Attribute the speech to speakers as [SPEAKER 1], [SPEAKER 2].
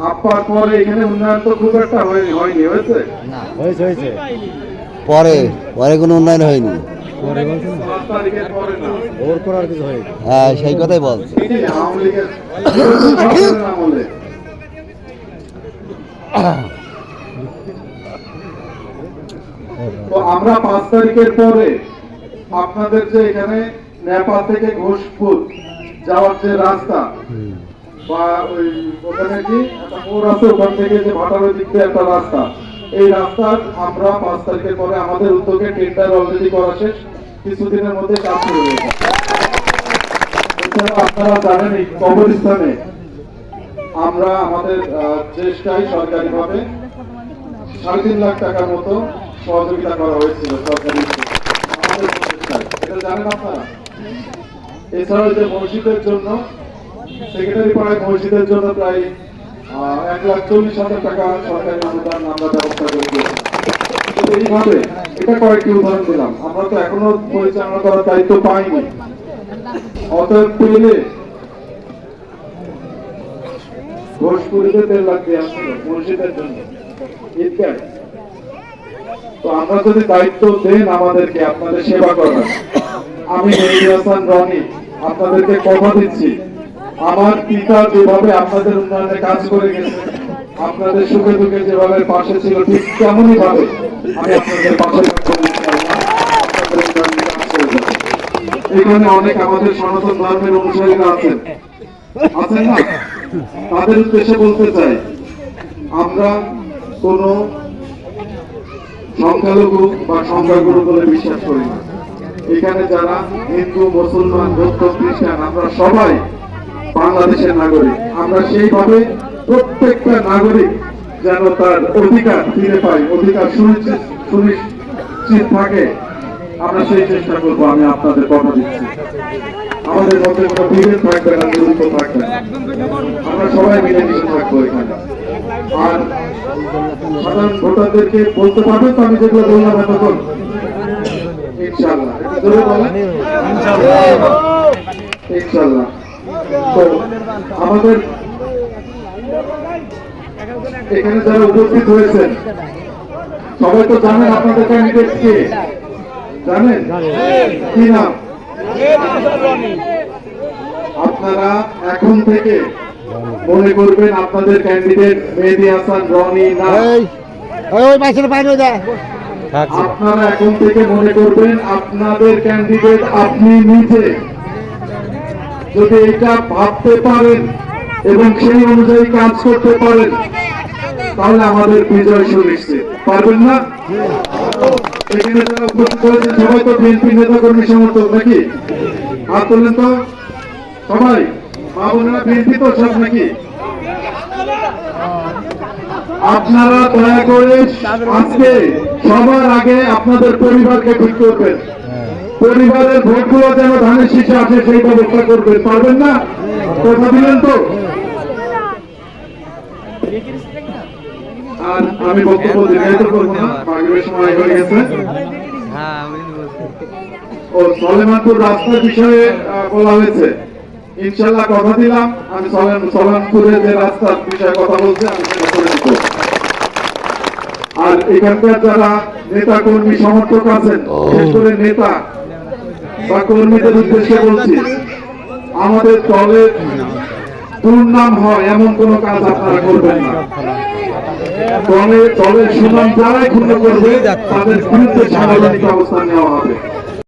[SPEAKER 1] আপার পরে এখানে উন্নয়ন তো খুব একটা হয়নি, হয়েছে?
[SPEAKER 2] হয়েছে পরে পরে কোনো উন্নয়ন হয়নি।
[SPEAKER 1] ওর করার কিছু হয়নি।
[SPEAKER 2] হ্যাঁ, সেই কথাই বলছি।
[SPEAKER 1] আওয়ামী লীগের আমলে তো আমরা 5 তারিখের পরে আপনাদের যে এখানে নেপাল থেকে ঘোষপুর যাওয়ার যে রাস্তা বা ওই ওখানে কি একটা মোড় আছে, ওখান থেকে যে ভাটারের দিক দিয়ে একটা রাস্তা, এই রাস্তার আমরা 5 তারিখের পরে আমাদের উদ্যোগে টেন্ডার অলরেডি করা শেষ, কিছুদিনের মধ্যে কাজ শুরু হয়ে যাবে। এছাড়া আপনারা জানেন এই কবরস্থানে আমরা আমাদের চেষ্টায় সরকারিভাবে 3.5 লাখ টাকার মতো সহযোগিতা করা হয়েছিল সরকারি আমাদের প্রচেষ্টায়, এটা জানেন আপনারা। এছাড়াও যে মসজিদের জন্য সেক্রেটারি পাড়ায় মসজিদের জন্য প্রায় 1,40,000 টাকা সরকারি অনুদান আমরা ব্যবস্থা করেছি। এইভাবে এটা কয়েকটি উদাহরণ দিলাম। আমরা তো এখনো পরিচালনা করার দায়িত্ব পাইনি, অতএব পেলে ঘোষপুরিতে 1.5 লাখ দিয়ে আসছিল মসজিদের জন্য ঈদগাহ। তো আমরা যদি দায়িত্ব দেন আমাদেরকে আপনাদের সেবা করার, আমি মেহেদী হাসান রনি আপনাদেরকে কথা দিচ্ছি, আমার পিতা যেভাবে আপনাদের উন্নয়নে কাজ করে গেছে, আপনাদের সুখে দুঃখে যেভাবে পাশে ছিল, ঠিক তেমনই ভাবে আমি আপনাদের পাশে এখানে অনেক আমাদের সনাতন ধর্মের অনুসারীরা আছেন না, তাদের উদ্দেশ্যে বলতে চাই, আমরা কোন সংখ্যালঘু বা সংখ্যাগুরু বলে বিশ্বাস করি না। এখানে যারা হিন্দু, মুসলমান, বৌদ্ধ, খ্রিস্টান, আমরা সবাই বাংলাদেশের নাগরিক। আমরা সেইভাবে প্রত্যেকটা নাগরিক যেন তার অধিকার ফিরে পায়, অধিকার সুনিশ্চিত থাকে, আমরা সেই চেষ্টা করবো। আমি আপনাদের কথা দিচ্ছি, আমাদের মধ্যে কোনো বিভেদ থাকবে না, দূরত্ব থাকবে না, আমরা সবাই মিলেমিশে থাকবো এখানে। আর সাধারণ ভোটারদেরকে বলতে পারবেন তো আমি যেগুলো বললাম এতক্ষণ? ইনশাআল্লাহ, একটু জোরে বলেন ইনশাআল্লাহ। তো আমাদের এখানে যারা উপস্থিত হয়েছেন সবাই তো জানেন আপনাদের ক্যান্ডিডেট কে, জানেন কি নাম? আপনারা এখন থেকে মনে করবেন আপনাদের ক্যান্ডিডেট মেহেদী হাসান রনি না। আপনারা এখন থেকে মনে করবেন আপনাদের ক্যান্ডিডেট আপনি নিজে। যদি এটা ভাবতে পারেন এবং সেই অনুযায়ী কাজ করতে পারেন, তাহলে আমাদের বিজয় সুনিশ্চিত। পারবেন না? এখানে যারা উপস্থিত হয়েছে সবাই তো বিএনপি নেতা কর্মী সমর্থক নাকি? হাত তুললেন তো সবাই। মা বোনেরা বিএনপি তো সব নাকি? আপনারা দয়া করে আজকে সবার আগে আপনাদের পরিবারকে ঠিক করবেন, পরিবারের ভোটগুলো যেন ধানের শীষে আসে সেই ব্যবস্থা করবেন। পারবেন না? কথা দিলেন তো? আর আমি বক্তব্য দীর্ঘায়িত করবো না, মাগরিবের সময় হয়ে গেছে। ও সলেমানপুর রাস্তার বিষয়ে বলা হয়েছে, ইনশাল্লাহ কথা দিলাম আমি সলেমানপুরের যে রাস্তার বিষয়ে কথা বলছি আমি সেটা করে দিব। আর এখানকার যারা নেতা কর্মী সমর্থক আছেন, বিশেষ করে নেতা বা কর্মীদের উদ্দেশ্যে বলছি, আমাদের দলের দুর্নাম হয় এমন কোন কাজ আপনারা করবেন না। দলের সুনাম যারাই ক্ষুণ্ণ করবে তাদের বিরুদ্ধে সাংগঠনিক অবস্থান নেওয়া হবে।